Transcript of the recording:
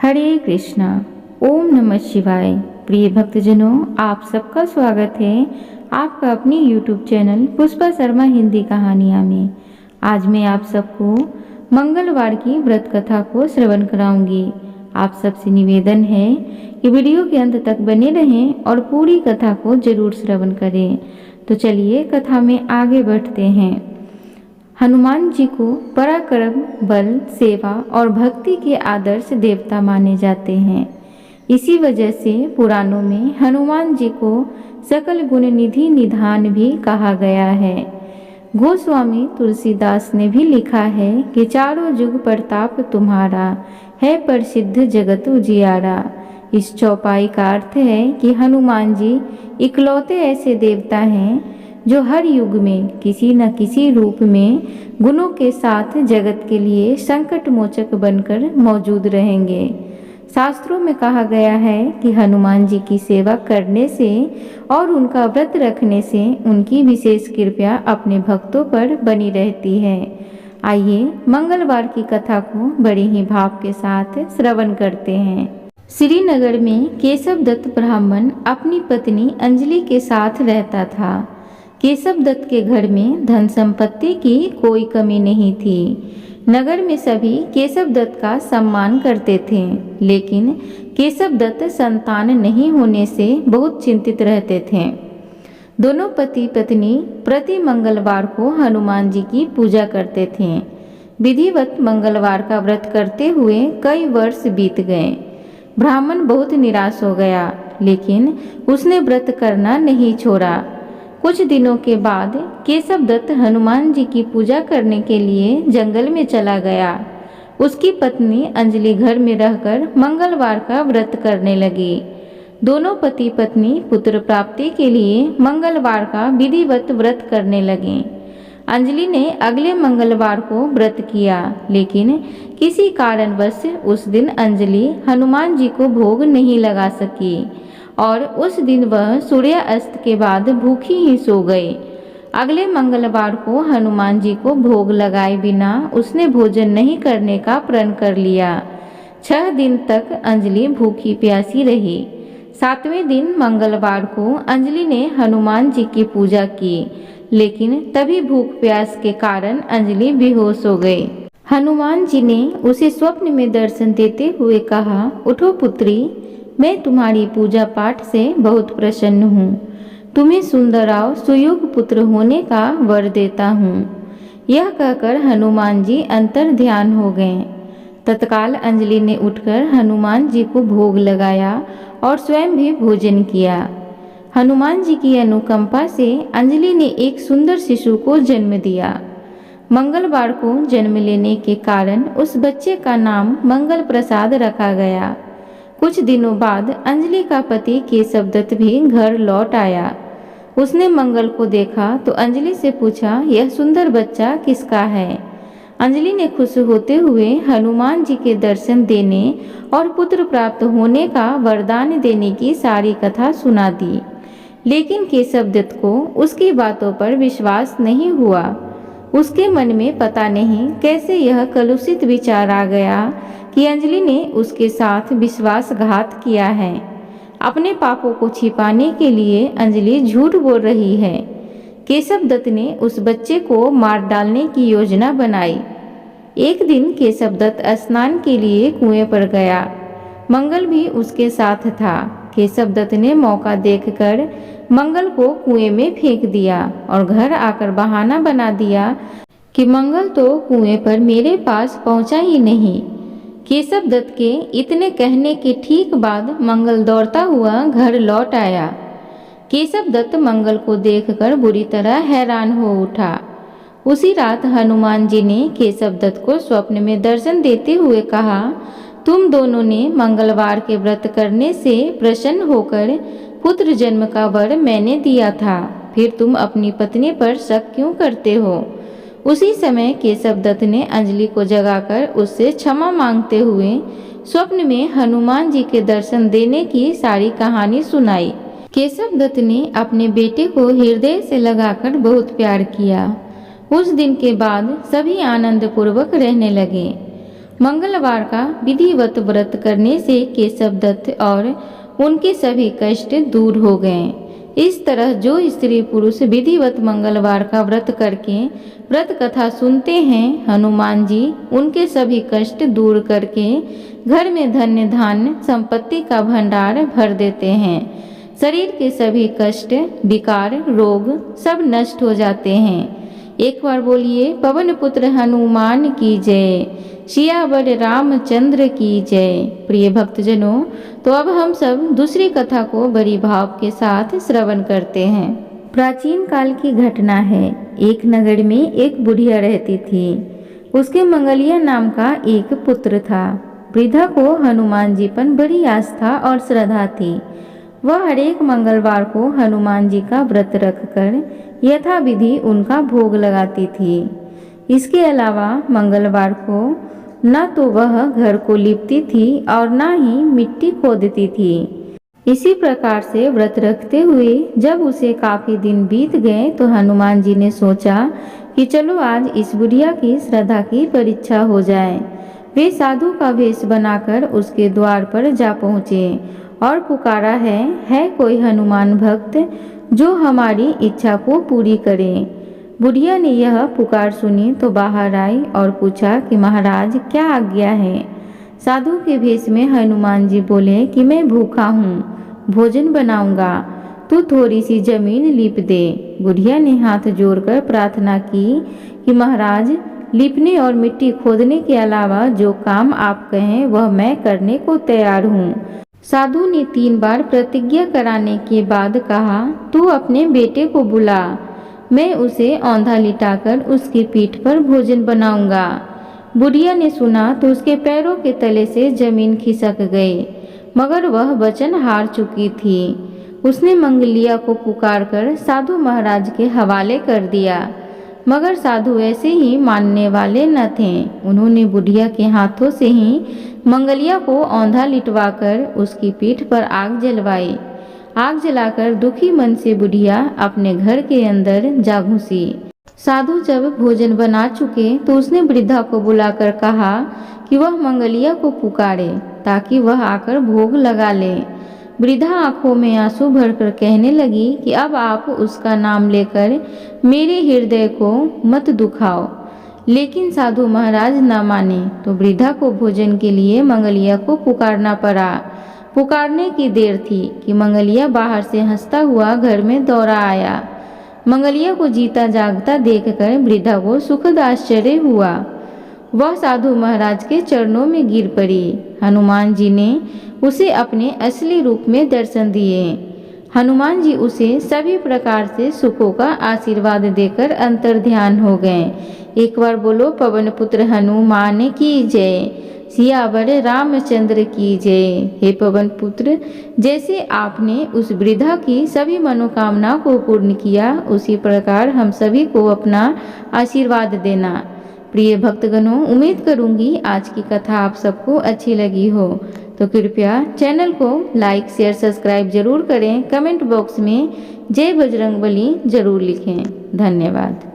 हरे कृष्णा। ओम नमः शिवाय। प्रिय भक्तजनों, आप सबका स्वागत है आपका अपनी YouTube चैनल पुष्पा शर्मा हिंदी कहानियाँ में। आज मैं आप सबको मंगलवार की व्रत कथा को श्रवण कराऊंगी। आप सबसे निवेदन है कि वीडियो के अंत तक बने रहें और पूरी कथा को जरूर श्रवण करें। तो चलिए कथा में आगे बढ़ते हैं। हनुमान जी को पराक्रम, बल, सेवा और भक्ति के आदर्श देवता माने जाते हैं। इसी वजह से पुराणों में हनुमान जी को सकल गुण निधि निधान भी कहा गया है। गोस्वामी तुलसीदास ने भी लिखा है कि चारों जुग प्रताप तुम्हारा, है प्रसिद्ध जगत उजियारा। इस चौपाई का अर्थ है कि हनुमान जी इकलौते ऐसे देवता हैं जो हर युग में किसी न किसी रूप में गुणों के साथ जगत के लिए संकट मोचक बनकर मौजूद रहेंगे। शास्त्रों में कहा गया है कि हनुमान जी की सेवा करने से और उनका व्रत रखने से उनकी विशेष कृपा अपने भक्तों पर बनी रहती है। आइए मंगलवार की कथा को बड़े ही भाव के साथ श्रवण करते हैं। श्रीनगर में केशव दत्त ब्राह्मण अपनी पत्नी अंजलि के साथ रहता था। केशव दत्त के घर में धन संपत्ति की कोई कमी नहीं थी। नगर में सभी केशव दत्त का सम्मान करते थे, लेकिन केशव दत्त संतान नहीं होने से बहुत चिंतित रहते थे। दोनों पति पत्नी प्रति मंगलवार को हनुमान जी की पूजा करते थे। विधिवत मंगलवार का व्रत करते हुए कई वर्ष बीत गए। ब्राह्मण बहुत निराश हो गया, लेकिन उसने व्रत करना नहीं छोड़ा। कुछ दिनों के बाद केशव दत्त हनुमान जी की पूजा करने के लिए जंगल में चला गया। उसकी पत्नी अंजलि घर में रहकर मंगलवार का व्रत करने लगी। दोनों पति पत्नी पुत्र प्राप्ति के लिए मंगलवार का विधिवत व्रत करने लगे। अंजलि ने अगले मंगलवार को व्रत किया, लेकिन किसी कारणवश उस दिन अंजलि हनुमान जी को भोग नहीं लगा सकी और उस दिन वह सूर्यास्त के बाद भूखी ही सो गई। अगले मंगलवार को हनुमान जी को भोग लगाए बिना उसने भोजन नहीं करने का प्रण कर लिया। 6 दिन तक अंजलि भूखी प्यासी रही। 7वें दिन मंगलवार को अंजलि ने हनुमान जी की पूजा की, लेकिन तभी भूख प्यास के कारण अंजलि बेहोश हो गई। हनुमान जी ने उसे स्वप्न में दर्शन देते हुए कहा, उठो पुत्री, मैं तुम्हारी पूजा पाठ से बहुत प्रसन्न हूँ। तुम्हें सुंदराव सुयोग पुत्र होने का वर देता हूँ। यह कहकर हनुमान जी अंतर ध्यान हो गए। तत्काल अंजलि ने उठकर हनुमान जी को भोग लगाया और स्वयं भी भोजन किया। हनुमान जी की अनुकंपा से अंजलि ने एक सुंदर शिशु को जन्म दिया। मंगलवार को जन्म लेने के कारण उस बच्चे का नाम मंगल प्रसाद रखा गया। कुछ दिनों बाद अंजलि का पति केशव दत्त भी घर लौट आया। उसने मंगल को देखा तो अंजलि से पूछा, यह सुंदर बच्चा किसका है? अंजलि ने खुश होते हुए हनुमान जी के दर्शन देने और पुत्र प्राप्त होने का वरदान देने की सारी कथा सुना दी, लेकिन केशव दत्त को उसकी बातों पर विश्वास नहीं हुआ। उसके मन में पता नहीं कैसे यह कलुषित विचार आ गया कि अंजलि ने उसके साथ विश्वासघात किया है। अपने पापों को छिपाने के लिए अंजलि झूठ बोल रही है। केशव दत्त ने उस बच्चे को मार डालने की योजना बनाई। एक दिन केशव दत्त स्नान के लिए कुएं पर गया। मंगल भी उसके साथ था। केशव दत्त ने मौका देखकर मंगल को कुएं में फेंक दिया और घर आकर बहाना बना दिया कि मंगल तो कुएं पर मेरे पास पहुंचा ही नहीं। केशव दत्त के इतने कहने के ठीक बाद मंगल दौड़ता हुआ घर लौट आया। केशव दत्त मंगल को देखकर बुरी तरह हैरान हो उठा। उसी रात हनुमान जी ने केशव दत्त को स्वप्न में दर्शन देते हुए कहा, तुम दोनों ने मंगलवार के व्रत करने से प्रसन्न होकर पुत्र जन्म का वर मैंने दिया था, फिर तुम अपनी पत्नी पर शक क्यों करते हो? उसी समय केशव दत्त ने अंजलि को जगाकर उससे क्षमा मांगते हुए स्वप्न में हनुमान जी के दर्शन देने की सारी कहानी सुनाई। केशव दत्त ने अपने बेटे को हृदय से लगाकर बहुत प्यार किया। उस दिन के बाद सभी आनंद पूर्वक रहने लगे। मंगलवार का विधिवत व्रत करने से केशव दत्त और उनके सभी कष्ट दूर हो गए। इस तरह जो स्त्री पुरुष विधिवत मंगलवार का व्रत करके व्रत कथा सुनते हैं, हनुमान जी उनके सभी कष्ट दूर करके घर में धन्य धान्य संपत्ति का भंडार भर देते हैं। शरीर के सभी कष्ट, विकार, रोग सब नष्ट हो जाते हैं। एक बार बोलिए, पवन पुत्र हनुमान की जय, सियावर रामचंद्र की जय। प्रिय भक्तजनों, तो अब हम सब दूसरी कथा को बड़ी भाव के साथ श्रवण करते हैं। प्राचीन काल की घटना है। एक नगर में एक बुढ़िया रहती थी। उसके मंगलिया नाम का एक पुत्र था। वृद्धा को हनुमान जी पर बड़ी आस्था और श्रद्धा थी। वह हर एक मंगलवार को हनुमान जी का व्रत रखकर यथाविधि उनका भोग लगाती थी। इसके अलावा मंगलवार को न तो वह घर को लीपती थी और न ही मिट्टी खोदती थी। इसी प्रकार से व्रत रखते हुए जब उसे काफी दिन बीत गए तो हनुमान जी ने सोचा कि चलो आज इस बुढ़िया की श्रद्धा की परीक्षा हो जाए। वे साधु का वेश बनाकर उसके द्वार पर जा पहुँचे और पुकारा है कोई हनुमान भक्त जो हमारी इच्छा को पूरी करे। बुढ़िया ने यह पुकार सुनी तो बाहर आई और पूछा कि महाराज क्या आज्ञा है। साधु के भेष में हनुमान जी बोले कि मैं भूखा हूँ, भोजन बनाऊंगा, तू थोड़ी सी जमीन लीप दे। बुढ़िया ने हाथ जोड़कर प्रार्थना की कि महाराज, लीपने और मिट्टी खोदने के अलावा जो काम आप कहें वह मैं करने को तैयार हूँ। साधु ने 3 बार प्रतिज्ञा कराने के बाद कहा, तू अपने बेटे को बुला, मैं उसे औंधा लिटाकर उसकी पीठ पर भोजन बनाऊंगा। बुढ़िया ने सुना तो उसके पैरों के तले से जमीन खिसक गई, मगर वह वचन हार चुकी थी। उसने मंगलिया को पुकारकर साधु महाराज के हवाले कर दिया, मगर साधु ऐसे ही मानने वाले न थे। उन्होंने बुढ़िया के हाथों से ही मंगलिया को औंधा लिटवाकर उसकी पीठ पर आग जलवाई। आग जलाकर दुखी मन से बुढ़िया अपने घर के अंदर जा घुसी। साधु जब भोजन बना चुके तो उसने वृद्धा को बुलाकर कहा कि वह मंगलिया को पुकारे ताकि वह आकर भोग लगा ले। वृद्धा आंखों में आंसू भरकर कहने लगी कि अब आप उसका नाम लेकर मेरे हृदय को मत दुखाओ। लेकिन साधु महाराज न माने तो वृद्धा को भोजन के लिए मंगलिया को पुकारना पड़ा। पुकारने की देर थी कि मंगलिया बाहर से हंसता हुआ घर में दौड़ा आया। मंगलिया को जीता जागता देखकर वृद्धा को सुखद आश्चर्य हुआ। वह साधु महाराज के चरणों में गिर पड़ी। हनुमान जी ने उसे अपने असली रूप में दर्शन दिए। हनुमान जी उसे सभी प्रकार से सुखों का आशीर्वाद देकर अंतर्ध्यान हो गए। एक बार बोलो, पवन पुत्र हनुमान की जय, सियावर रामचंद्र की जय। हे पवन पुत्र, जैसे आपने उस वृद्धा की सभी मनोकामना को पूर्ण किया, उसी प्रकार हम सभी को अपना आशीर्वाद देना। प्रिय भक्तगणों, उम्मीद करूंगी आज की कथा आप सबको अच्छी लगी हो, तो कृपया चैनल को लाइक, शेयर, सब्सक्राइब जरूर करें। कमेंट बॉक्स में जय बजरंगबली जरूर लिखें। धन्यवाद।